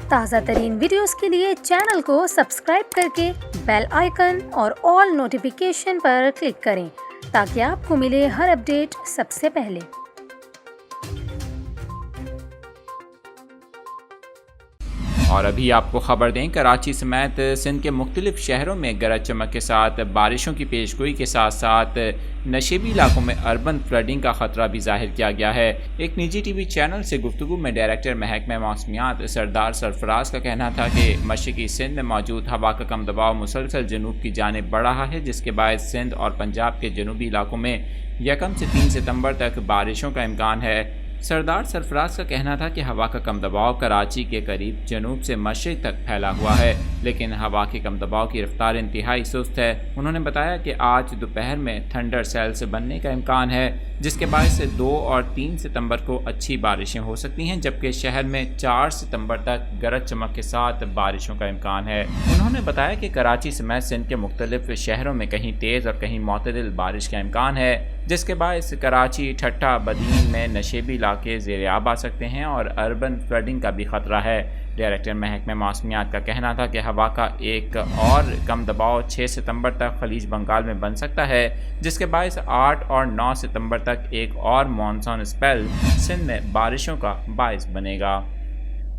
تازہ ترین ویڈیوز کے لیے چینل کو سبسکرائب کر کے بیل آئیکن اور آل نوٹیفیکیشن پر کلک کریں تاکہ آپ کو ملے ہر اپڈیٹ سب سے پہلے۔ اور ابھی آپ کو خبر دیں، کراچی سمیت سندھ کے مختلف شہروں میں گرج چمک کے ساتھ بارشوں کی پیشگوئی کے ساتھ ساتھ نشیبی علاقوں میں اربن فلڈنگ کا خطرہ بھی ظاہر کیا گیا ہے۔ ایک نجی ٹی وی چینل سے گفتگو میں ڈائریکٹر محکمہ موسمیات سردار سرفراز کا کہنا تھا کہ مشرقی سندھ میں موجود ہوا کا کم دباؤ مسلسل جنوب کی جانب بڑھ رہا ہے، جس کے باعث سندھ اور پنجاب کے جنوبی علاقوں میں 1 سے 3 ستمبر تک بارشوں کا امکان ہے۔ سردار سرفراز کا کہنا تھا کہ ہوا کا کم دباؤ کراچی کے قریب جنوب سے مشرق تک پھیلا ہوا ہے، لیکن ہوا کے کم دباؤ کی رفتار انتہائی سست ہے۔ انہوں نے بتایا کہ آج دوپہر میں تھنڈر سیلز بننے کا امکان ہے، جس کے باعث 2 اور 3 ستمبر کو اچھی بارشیں ہو سکتی ہیں، جبکہ شہر میں 4 ستمبر تک گرج چمک کے ساتھ بارشوں کا امکان ہے۔ انہوں نے بتایا کہ کراچی سمیت سندھ کے مختلف شہروں میں کہیں تیز اور کہیں معتدل بارش کا امکان ہے، جس کے باعث کراچی، ٹھٹہ، بدین میں نشیبی علاقے زیر آب آ سکتے ہیں اور اربن فلڈنگ کا بھی خطرہ ہے۔ ڈائریکٹر محکمہ موسمیات کا کہنا تھا کہ ہوا کا ایک اور کم دباؤ 6 ستمبر تک خلیج بنگال میں بن سکتا ہے، جس کے باعث 8 اور 9 ستمبر تک ایک اور مانسون اسپیل سندھ میں بارشوں کا باعث بنے گا۔